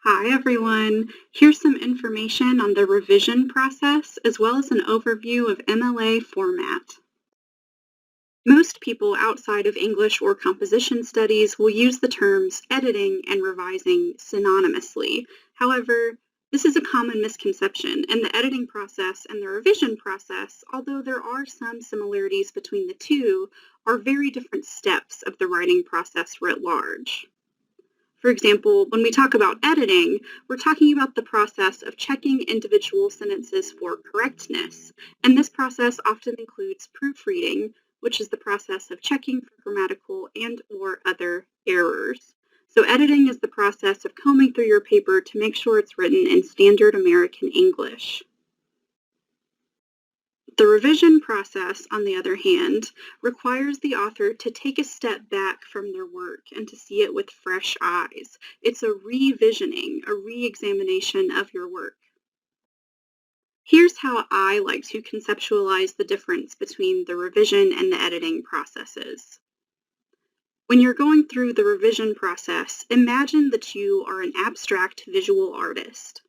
Hi, everyone. Here's some information on the revision process as well as an overview of MLA format. Most people outside of English or composition studies will use the terms editing and revising synonymously. However, this is a common misconception, and the editing process and the revision process, although there are some similarities between the two, are very different steps of the writing process writ large. For example, when we talk about editing, we're talking about the process of checking individual sentences for correctness, and this process often includes proofreading, which is the process of checking for grammatical and/or other errors. So editing is the process of combing through your paper to make sure it's written in standard American English. The revision process, on the other hand, requires the author to take a step back from their work and to see it with fresh eyes. It's a revisioning, a re-examination of your work. Here's how I like to conceptualize the difference between the revision and the editing processes. When you're going through the revision process, imagine that you are an abstract visual artist.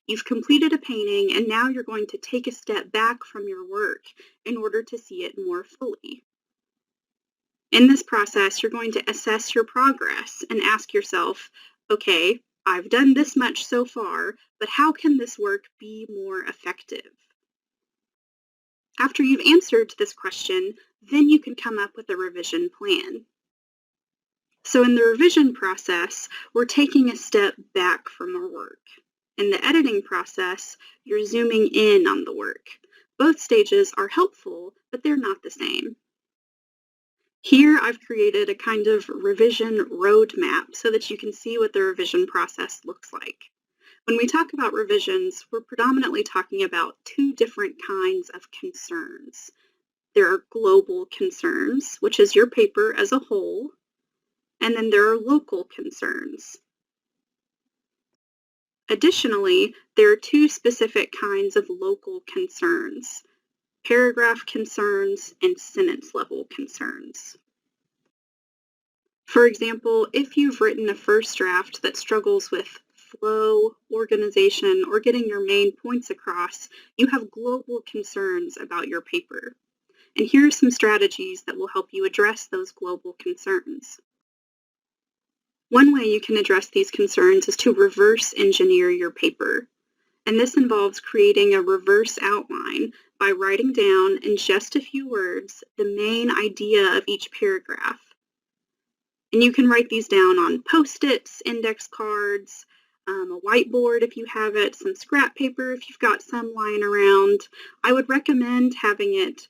You've completed a painting and now you're going to take a step back from your work in order to see it more fully. In this process, you're going to assess your progress and ask yourself, okay, I've done this much so far, but how can this work be more effective? After you've answered this question, then you can come up with a revision plan. So in the revision process, we're taking a step back from our work. In the editing process, you're zooming in on the work. Both stages are helpful, but they're not the same. Here I've created a kind of revision roadmap so that you can see what the revision process looks like. When we talk about revisions, we're predominantly talking about two different kinds of concerns. There are global concerns, which is your paper as a whole, and then there are local concerns. Additionally, there are two specific kinds of local concerns: paragraph concerns and sentence level concerns. For example, if you've written a first draft that struggles with flow, organization, or getting your main points across, you have global concerns about your paper. And here are some strategies that will help you address those global concerns. One way you can address these concerns is to reverse engineer your paper. And this involves creating a reverse outline by writing down in just a few words the main idea of each paragraph. And you can write these down on Post-its, index cards, a whiteboard if you have it, some scrap paper if you've got some lying around. I would recommend having it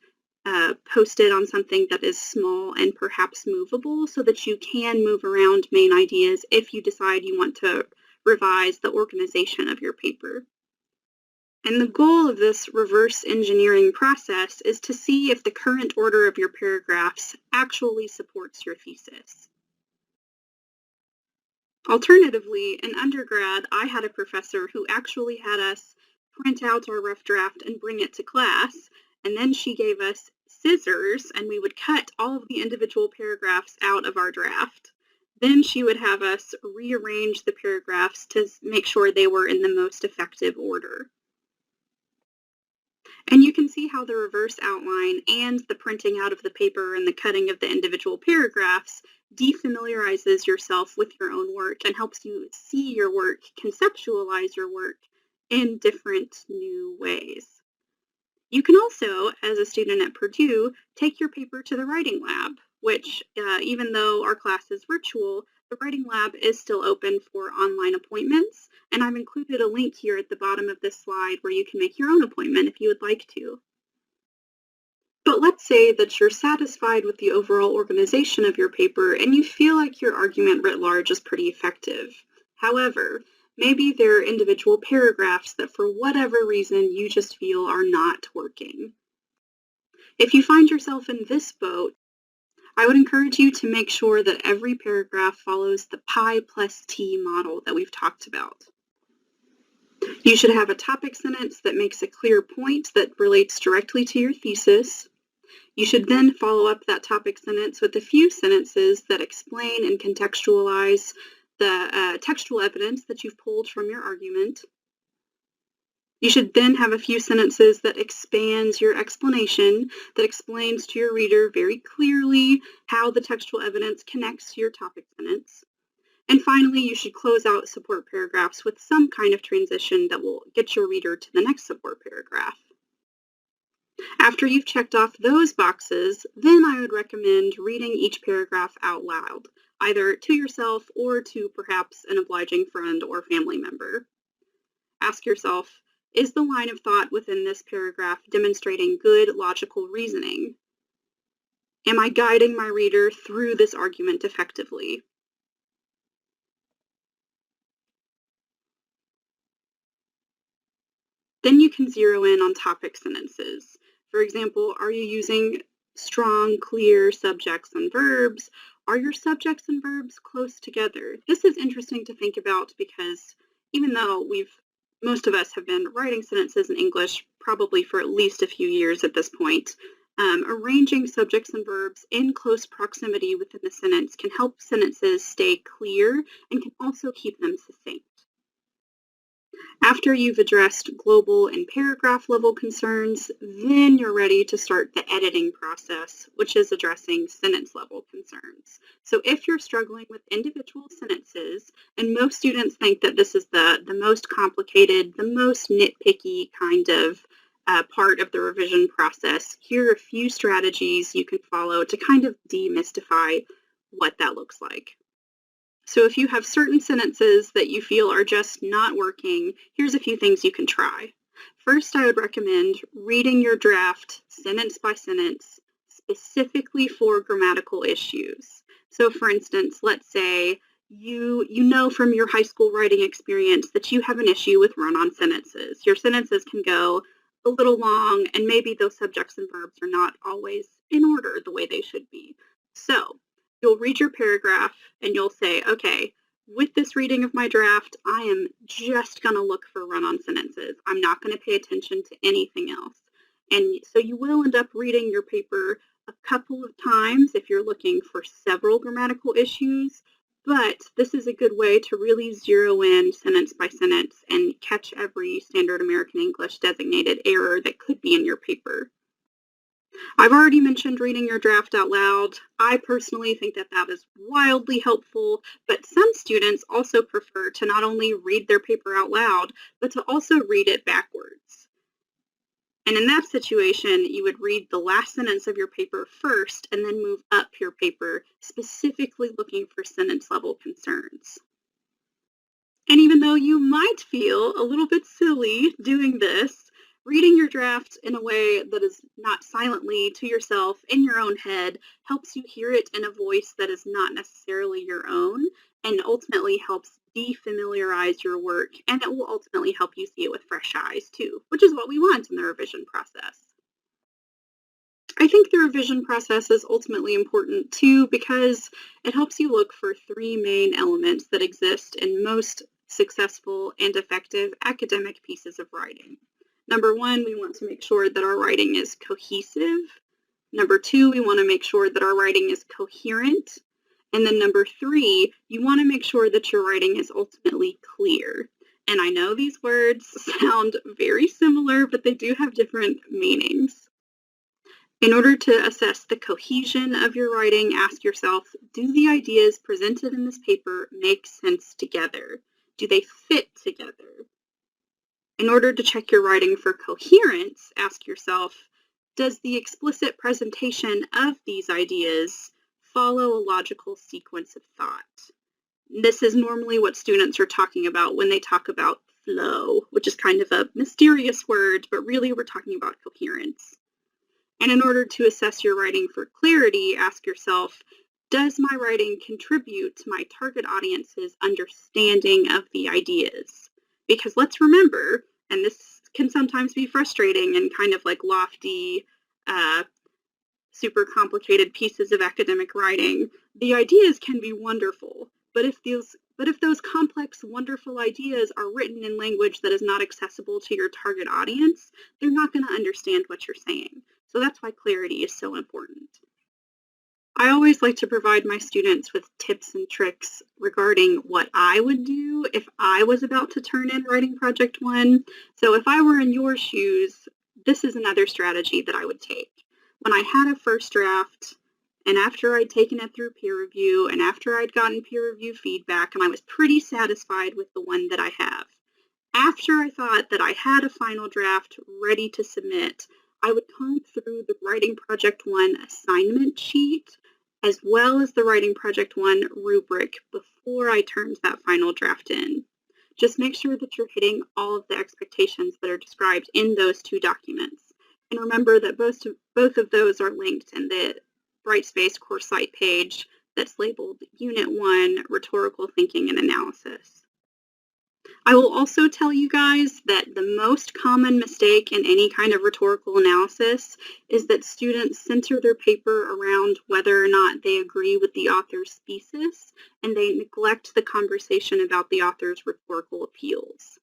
posted on something that is small and perhaps movable so that you can move around main ideas if you decide you want to revise the organization of your paper. And the goal of this reverse engineering process is to see if the current order of your paragraphs actually supports your thesis. Alternatively, in undergrad, I had a professor who actually had us print out our rough draft and bring it to class, and then she gave us scissors and we would cut all of the individual paragraphs out of our draft. Then she would have us rearrange the paragraphs to make sure they were in the most effective order. And you can see how the reverse outline and the printing out of the paper and the cutting of the individual paragraphs defamiliarizes yourself with your own work and helps you see your work, conceptualize your work in different new ways. You can also, as a student at Purdue, take your paper to the writing lab, which even though our class is virtual, the writing lab is still open for online appointments, and I've included a link here at the bottom of this slide where you can make your own appointment if you would like to. But let's say that you're satisfied with the overall organization of your paper and you feel like your argument writ large is pretty effective. However, maybe there are individual paragraphs that for whatever reason you just feel are not working. If you find yourself in this boat, I would encourage you to make sure that every paragraph follows the pi plus t model that we've talked about. You should have a topic sentence that makes a clear point that relates directly to your thesis. You should then follow up that topic sentence with a few sentences that explain and contextualize the textual evidence that you've pulled from your argument. You should then have a few sentences that expands your explanation, that explains to your reader very clearly how the textual evidence connects to your topic sentence. And finally, you should close out support paragraphs with some kind of transition that will get your reader to the next support paragraph. After you've checked off those boxes, then I would recommend reading each paragraph out loud, either to yourself or to perhaps an obliging friend or family member. Ask yourself, is the line of thought within this paragraph demonstrating good logical reasoning? Am I guiding my reader through this argument effectively? Then you can zero in on topic sentences. For example, are you using strong, clear subjects and verbs? Are your subjects and verbs close together? This is interesting to think about because even though most of us have been writing sentences in English probably for at least a few years at this point, arranging subjects and verbs in close proximity within the sentence can help sentences stay clear and can also keep them succinct. After you've addressed global and paragraph level concerns, then you're ready to start the editing process, which is addressing sentence level concerns. So if you're struggling with individual sentences, and most students think that this is the most complicated, the most nitpicky kind of part of the revision process, here are a few strategies you can follow to kind of demystify what that looks like. So if you have certain sentences that you feel are just not working, here's a few things you can try. First, I would recommend reading your draft sentence by sentence, specifically for grammatical issues. So for instance, let's say you know from your high school writing experience that you have an issue with run-on sentences. Your sentences can go a little long, and maybe those subjects and verbs are not always in order the way they should be. So you'll read your paragraph and you'll say, okay, with this reading of my draft, I am just going to look for run-on sentences. I'm not going to pay attention to anything else. And so you will end up reading your paper a couple of times if you're looking for several grammatical issues, but this is a good way to really zero in sentence by sentence and catch every standard American English designated error that could be in your paper. I've already mentioned reading your draft out loud. I personally think that that is wildly helpful, but some students also prefer to not only read their paper out loud, but to also read it backwards. And in that situation, you would read the last sentence of your paper first and then move up your paper, specifically looking for sentence level concerns. And even though you might feel a little bit silly doing this, reading your draft in a way that is not silently to yourself in your own head helps you hear it in a voice that is not necessarily your own and ultimately helps defamiliarize your work, and it will ultimately help you see it with fresh eyes too, which is what we want in the revision process. I think the revision process is ultimately important too because it helps you look for three main elements that exist in most successful and effective academic pieces of writing. Number one, we want to make sure that our writing is cohesive. Number two, we want to make sure that our writing is coherent. And then number three, you want to make sure that your writing is ultimately clear. And I know these words sound very similar, but they do have different meanings. In order to assess the cohesion of your writing, ask yourself, do the ideas presented in this paper make sense together? Do they fit together? In order to check your writing for coherence, ask yourself, does the explicit presentation of these ideas follow a logical sequence of thought? This is normally what students are talking about when they talk about flow, which is kind of a mysterious word, but really we're talking about coherence. And in order to assess your writing for clarity, ask yourself, does my writing contribute to my target audience's understanding of the ideas? Because let's remember, and this can sometimes be frustrating and kind of like lofty, super complicated pieces of academic writing, the ideas can be wonderful, but if those complex, wonderful ideas are written in language that is not accessible to your target audience, they're not going to understand what you're saying. So that's why clarity is so important. I always like to provide my students with tips and tricks regarding what I would do if I was about to turn in writing project one. So if I were in your shoes, this is another strategy that I would take. When I had a first draft, and after I'd taken it through peer review, and after I'd gotten peer review feedback, and I was pretty satisfied with the one that I have, after I thought that I had a final draft ready to submit, I would comb through the Writing Project 1 assignment sheet as well as the Writing Project 1 rubric before I turned that final draft in. Just make sure that you're hitting all of the expectations that are described in those two documents. And remember that both of those are linked in the Brightspace course site page that's labeled Unit 1, Rhetorical Thinking and Analysis. I will also tell you guys that the most common mistake in any kind of rhetorical analysis is that students center their paper around whether or not they agree with the author's thesis, and they neglect the conversation about the author's rhetorical appeals.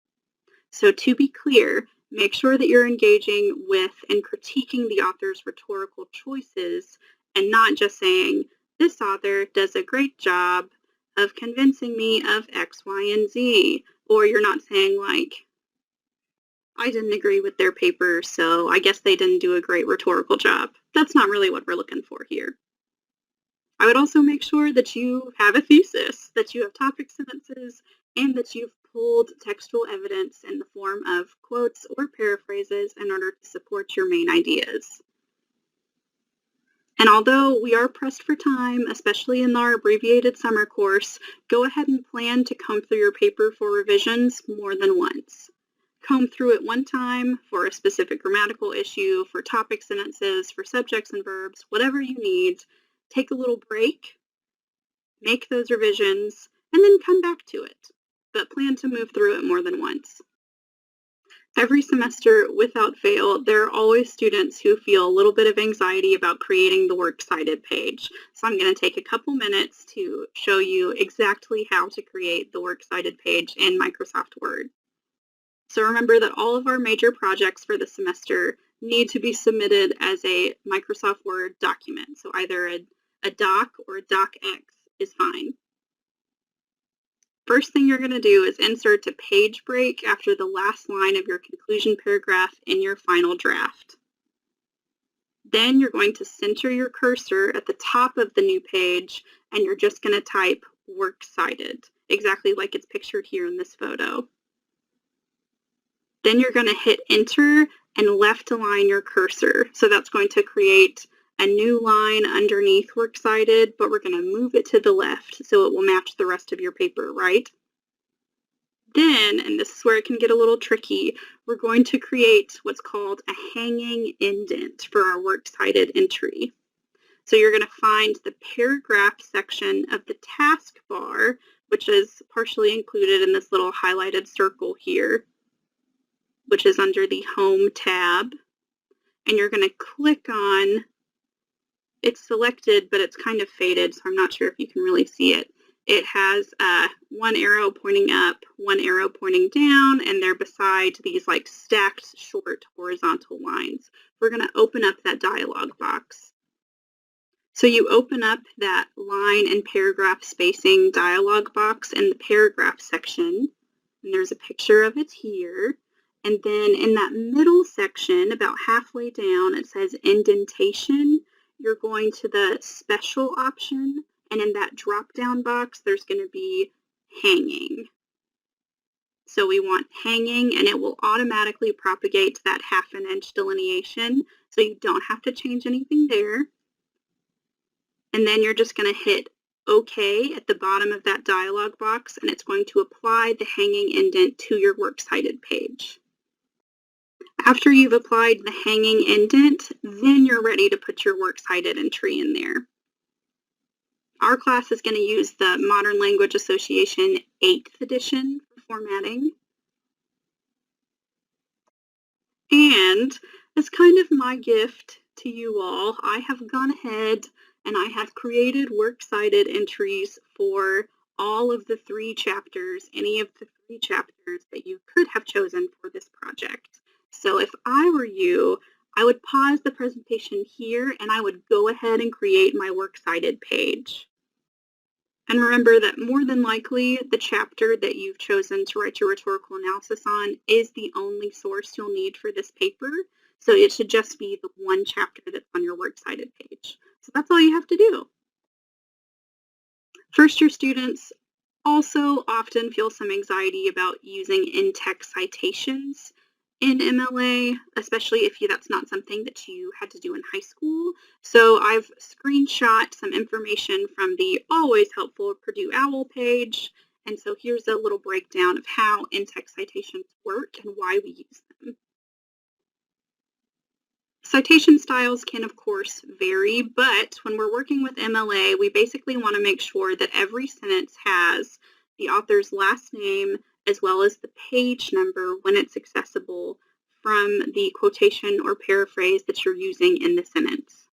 So to be clear, make sure that you're engaging with and critiquing the author's rhetorical choices and not just saying, this author does a great job of convincing me of X, Y, and Z. Or you're not saying like, I didn't agree with their paper, so I guess they didn't do a great rhetorical job. That's not really what we're looking for here. I would also make sure that you have a thesis, that you have topic sentences, and that you've pulled textual evidence in the form of quotes or paraphrases in order to support your main ideas. And although we are pressed for time, especially in our abbreviated summer course, go ahead and plan to comb through your paper for revisions more than once. Comb through it one time for a specific grammatical issue, for topic sentences, for subjects and verbs, whatever you need. Take a little break, make those revisions, and then come back to it. But plan to move through it more than once. Every semester, without fail, there are always students who feel a little bit of anxiety about creating the Works Cited page. So I'm going to take a couple minutes to show you exactly how to create the Works Cited page in Microsoft Word. So remember that all of our major projects for the semester need to be submitted as a Microsoft Word document. So either a doc or a docx is fine. First thing you're going to do is insert a page break after the last line of your conclusion paragraph in your final draft. Then you're going to center your cursor at the top of the new page, and you're just going to type Works Cited, exactly like it's pictured here in this photo. Then you're going to hit Enter and left align your cursor. So that's going to create a new line underneath Works Cited, but we're going to move it to the left so it will match the rest of your paper, right? Then, and this is where it can get a little tricky, we're going to create what's called a hanging indent for our Works Cited entry. So you're going to find the paragraph section of the taskbar, which is partially included in this little highlighted circle here, which is under the Home tab. And you're going to click on, it's selected, but it's kind of faded, so I'm not sure if you can really see it. It has one arrow pointing up, one arrow pointing down, and they're beside these like stacked short horizontal lines. We're going to open up that dialog box. So you open up that line and paragraph spacing dialog box in the paragraph section, and there's a picture of it here. And then in that middle section, about halfway down, it says indentation. You're going to the special option, and in that drop-down box, there's going to be hanging. So we want hanging, and it will automatically propagate that 1/2 inch delineation, so you don't have to change anything there. And then you're just going to hit OK at the bottom of that dialog box, and it's going to apply the hanging indent to your Works Cited page. After you've applied the hanging indent, then you're ready to put your Works Cited entry in there. Our class is going to use the Modern Language Association 8th edition for formatting. And as kind of my gift to you all, I have gone ahead and I have created Works Cited entries for all of the 3 chapters, any of the 3 chapters that you could have chosen for this project. So if I were you, I would pause the presentation here and I would go ahead and create my works cited page. And remember that more than likely, the chapter that you've chosen to write your rhetorical analysis on is the only source you'll need for this paper. So it should just be the one chapter that's on your works cited page. So that's all you have to do. First-year students also often feel some anxiety about using in-text citations in MLA, especially if that's not something that you had to do in high school. So I've screenshot some information from the always helpful Purdue OWL page. And so here's a little breakdown of how in-text citations work and why we use them. Citation styles can, of course, vary, but when we're working with MLA, we basically want to make sure that every sentence has the author's last name as well as the page number when it's accessible from the quotation or paraphrase that you're using in the sentence.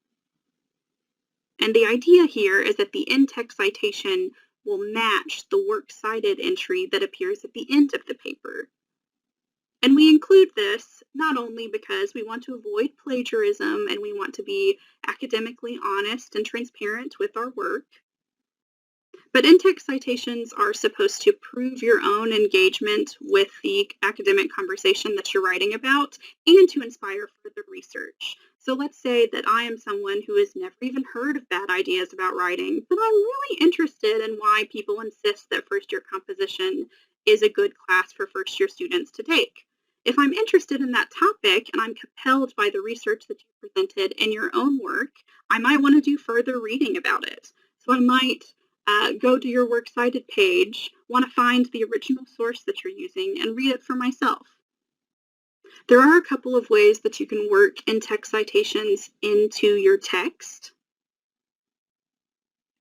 And the idea here is that the in-text citation will match the works cited entry that appears at the end of the paper. And we include this not only because we want to avoid plagiarism and we want to be academically honest and transparent with our work, but in-text citations are supposed to prove your own engagement with the academic conversation that you're writing about and to inspire further research. So let's say that I am someone who has never even heard of bad ideas about writing, but I'm really interested in why people insist that first-year composition is a good class for first-year students to take. If I'm interested in that topic and I'm compelled by the research that you presented in your own work, I might want to do further reading about it. So I might go to your works cited page, want to find the original source that you're using, and read it for myself. There are a couple of ways that you can work in-text citations into your text,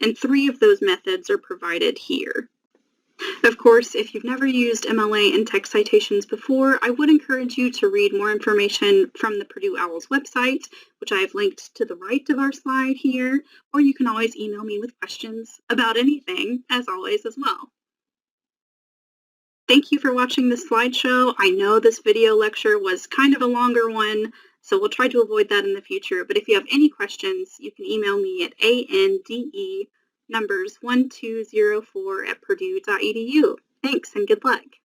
and 3 of those methods are provided here. Of course, if you've never used MLA in-text citations before, I would encourage you to read more information from the Purdue OWL's website, which I have linked to the right of our slide here, or you can always email me with questions about anything, as always, as well. Thank you for watching this slideshow. I know this video lecture was kind of a longer one, so we'll try to avoid that in the future, but if you have any questions, you can email me at ANDE numbers 1204@purdue.edu. Thanks and good luck.